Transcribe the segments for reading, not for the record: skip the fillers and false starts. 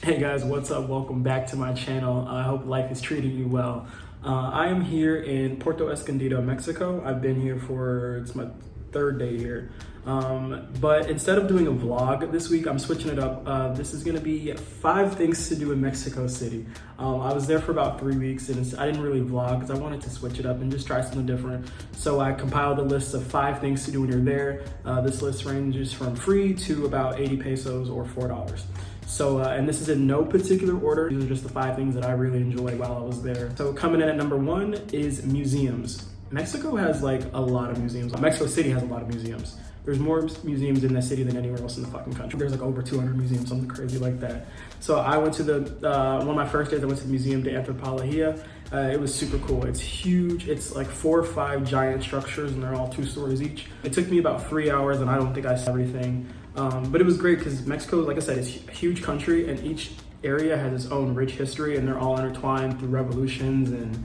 Hey guys, what's up? Welcome back to my channel. I hope life is treating you well. I am here in Puerto Escondido, Mexico. I've been here it's my third day here. But instead of doing a vlog this week, I'm switching it up. This is gonna be 5 things to do in Mexico City. I was there for about 3 weeks and I didn't really vlog because I wanted to switch it up and just try something different. So I compiled a list of 5 things to do when you're there. This list ranges from free to about 80 pesos or $4. So, and this is in no particular order. These are just the 5 things that I really enjoyed while I was there. So coming in at number 1 is museums. Mexico has like a lot of museums. Mexico City has a lot of museums. There's more museums in that city than anywhere else in the fucking country. There's like over 200 museums, something crazy like that. So I went to one of my first days, I went to the Museum de Anthropology. It was super cool. It's huge. It's like 4 or 5 giant structures and they're all 2 stories each. It took me about 3 hours and I don't think I saw everything. But it was great because Mexico, like I said, is a huge country and each area has its own rich history and they're all intertwined through revolutions and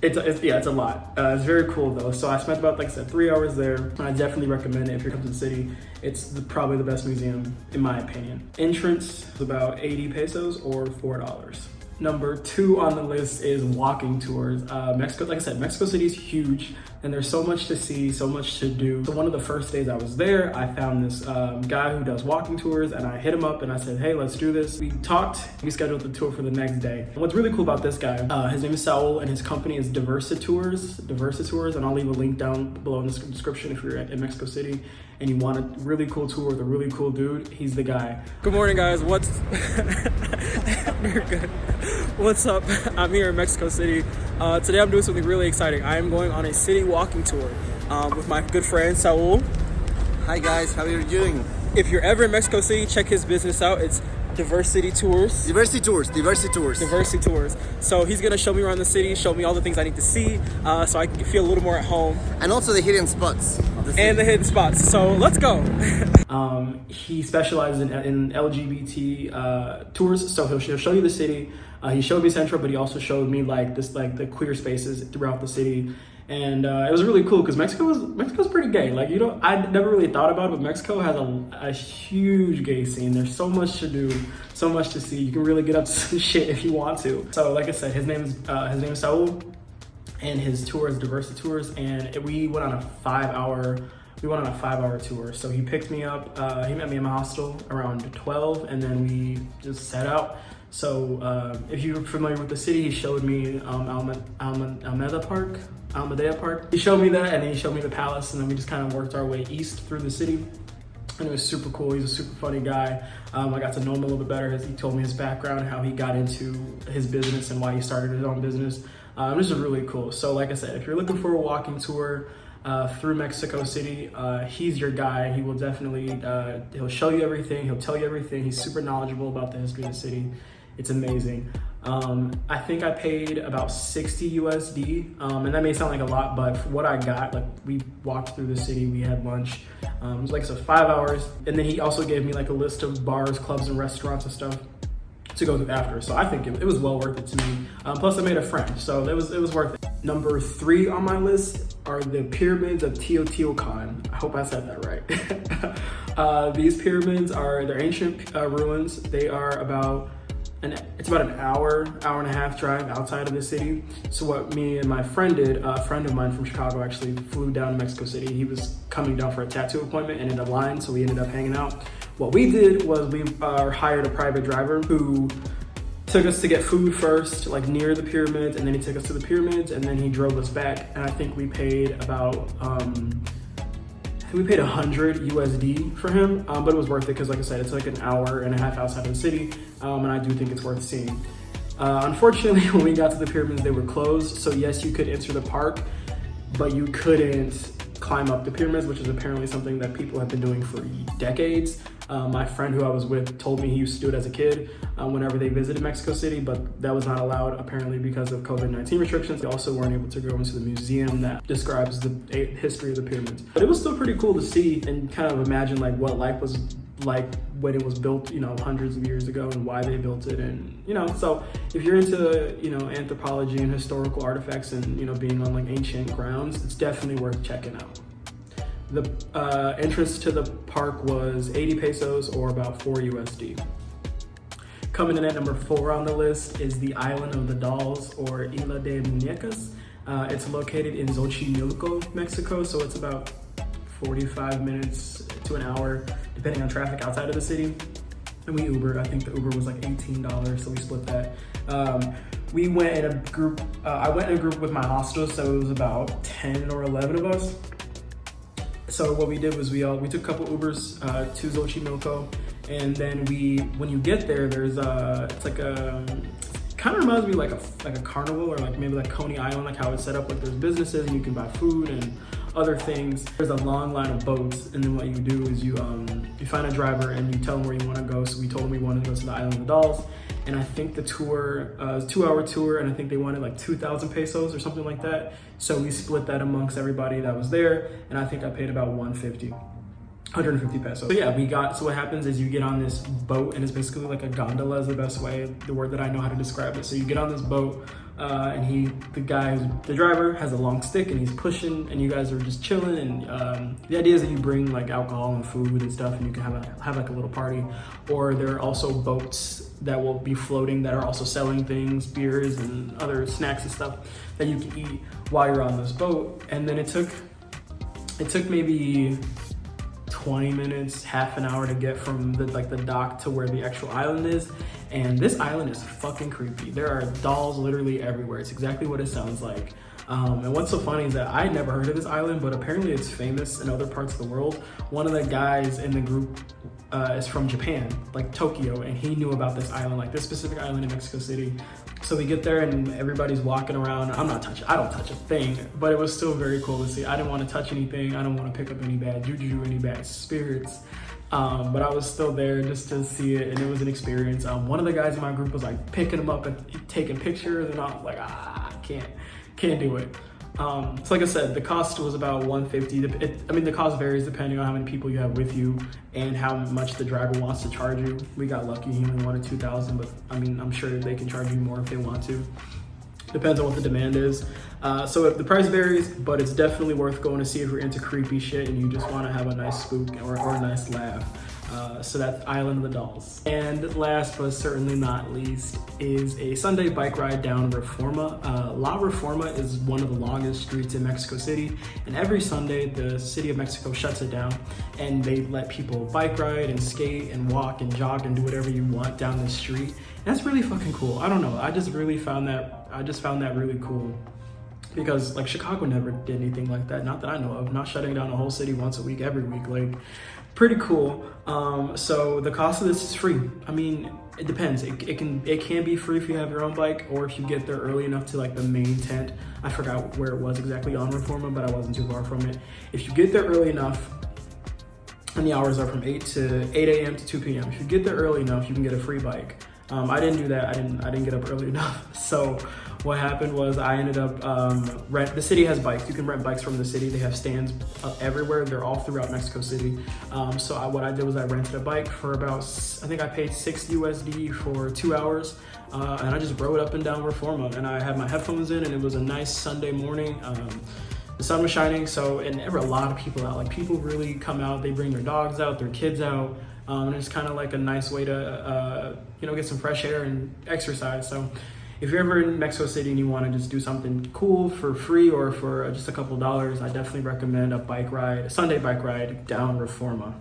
it's a lot. It's very cool though. So I spent about, like I said, 3 hours there. And I definitely recommend it if you come to the city. It's probably the best museum in my opinion. Entrance is about 80 pesos or $4. Number 2 on the list is walking tours. Mexico, like I said, Mexico City is huge and there's so much to see, so much to do. So one of the first days I was there, I found this guy who does walking tours and I hit him up and I said, hey, let's do this. We talked, we scheduled the tour for the next day. And what's really cool about this guy, his name is Saul and his company is Diversitours, and I'll leave a link down below in the description if you're in Mexico City and you want a really cool tour with a really cool dude, he's the guy. Good morning guys, What's up? I'm here in Mexico City. Today I'm doing something really exciting. I am going on a city walking tour with my good friend Saul. Hi guys, how are you doing? If you're ever in Mexico City, check his business out. It's Diversity Tours. So he's gonna show me around the city, show me all the things I need to see, so I can feel a little more at home. And also the hidden spots. The hidden spots. So let's go. He specializes in LGBT tours, so he'll show you the city. He showed me Central, but he also showed me the queer spaces throughout the city. And it was really cool because Mexico's pretty gay. Like, you know, I never really thought about it, but Mexico has a huge gay scene. There's so much to do, so much to see. You can really get up to some shit if you want to. So like I said, his name is Saul, and his tour is Diversity Tours, and we went on a 5-hour tour. So he picked me up, he met me in my hostel around 12, and then we just set out. So if you're familiar with the city, he showed me Alameda Park. He showed me that, and then he showed me the palace, and then we just kind of worked our way east through the city. And it was super cool. He's a super funny guy. I got to know him a little bit better as he told me his background, how he got into his business and why he started his own business. This is really cool. So like I said, if you're looking for a walking tour through Mexico City, he's your guy. He will definitely, he'll show you everything. He'll tell you everything. He's super knowledgeable about the history of the city. It's amazing. I think I paid about 60 USD, and that may sound like a lot, but for what I got, like, we walked through the city, we had lunch. It was like, so 5 hours, and then he also gave me like a list of bars, clubs, and restaurants and stuff to go to after. So I think it was well worth it to me. Plus I made a friend, so it was worth it. Number 3 on my list are the pyramids of Teotihuacan. I hope I said that right. These pyramids they're ancient ruins. They are it's about an hour and a half drive outside of the city. So what me and my friend did, a friend of mine from Chicago actually flew down to Mexico City. He was coming down for a tattoo appointment and ended up lying, so we ended up hanging out. What we did was we hired a private driver who took us to get food first, like near the pyramids, and then he took us to the pyramids, and then he drove us back. And I think we paid about, we paid 100 USD for him, but it was worth it because, like I said, it's like an hour and a half outside of the city, and I do think it's worth seeing. Unfortunately, when we got to the pyramids, they were closed. So yes, you could enter the park, but you couldn't climb up the pyramids, which is apparently something that people have been doing for decades. My friend who I was with told me he used to do it as a kid whenever they visited Mexico City, but that was not allowed apparently because of COVID-19 restrictions. They also weren't able to go into the museum that describes the history of the pyramids. But it was still pretty cool to see and kind of imagine like what life was like when it was built, you know, hundreds of years ago and why they built it. And, you know, so if you're into, you know, anthropology and historical artifacts and, you know, being on like ancient grounds, it's definitely worth checking out. The entrance to the park was 80 pesos or about 4 USD. Coming in at number 4 on the list is the Island of the Dolls, or Isla de Muñecas. It's located in Xochimilco, Mexico, so it's about 45 minutes to an hour, depending on traffic outside of the city. And we Ubered. I think the Uber was like $18, so we split that. We went in a group. I went in a group with my hostel, so it was about 10 or 11 of us. So what we did was we took a couple Ubers to Xochimilco, and then when you get there, there's it's like kind of reminds me like a carnival, or like maybe like Coney Island, like how it's set up. Like there's businesses and you can buy food and other things. There's a long line of boats, and then what you do is you find a driver and you tell them where you want to go. So we told them we wanted to go to the Island of the Dolls, and I think the tour was a 2-hour tour, and I think they wanted like 2,000 pesos or something like that. So we split that amongst everybody that was there, and I think I paid about 150 pesos. So yeah, so what happens is you get on this boat, and it's basically like a gondola is the best way, the word that I know how to describe it. So you get on this boat, and the driver has a long stick, and he's pushing, and you guys are just chilling. And the idea is that you bring like alcohol and food and stuff, and you can have like a little party. Or there are also boats that will be floating that are also selling things, beers and other snacks and stuff that you can eat while you're on this boat. And then it took maybe 20 minutes, half an hour to get from the dock to where the actual island is. And this island is fucking creepy. There are dolls literally everywhere. It's exactly what it sounds like. And what's so funny is that I never heard of this island, but apparently it's famous in other parts of the world. One of the guys in the group is from Japan, like Tokyo, and he knew about this island, like this specific island in Mexico City. So we get there and everybody's walking around. I don't touch a thing, but it was still very cool to see. I didn't want to touch anything. I don't want to pick up any bad juju, any bad spirits. But I was still there just to see it, and it was an experience. One of the guys in my group was like picking them up and taking pictures, and I was like, I can't do it. So like I said, the cost was about 150. The cost varies depending on how many people you have with you and how much the driver wants to charge you. We got lucky, he only wanted 2,000, but I'm sure they can charge you more if they want to. Depends on what the demand is. So the price varies, but it's definitely worth going to see if you're into creepy shit and you just want to have a nice spook or a nice laugh. So that's Island of the Dolls. And last but certainly not least is a Sunday bike ride down Reforma. La Reforma is one of the longest streets in Mexico City, and every Sunday the city of Mexico shuts it down and they let people bike ride and skate and walk and jog and do whatever you want down the street. And that's really fucking cool. I don't know, I just found that really cool. Because like Chicago never did anything like that, not that I know of, not shutting down a whole city once a week, every week, like pretty cool. So the cost of this is free. I mean, it depends. It can be free if you have your own bike, or if you get there early enough to like the main tent. I forgot where it was exactly on Reforma, but I wasn't too far from it. If you get there early enough, and the hours are from 8 a.m. to 2 p.m. If you get there early enough, you can get a free bike. I didn't do that. I didn't get up early enough. So what happened was I ended up the city has bikes. You can rent bikes from the city. They have stands everywhere. They're all throughout Mexico City. So what I did was I rented a bike for about, I think I paid $6 for 2 hours. And I just rode up and down Reforma, and I had my headphones in, and it was a nice Sunday morning. The sun was shining, and there were a lot of people out. Like, people really come out. They bring their dogs out, their kids out. And it's kind of like a nice way to, get some fresh air and exercise. So if you're ever in Mexico City and you want to just do something cool for free or for just a couple dollars, I definitely recommend a Sunday bike ride down Reforma.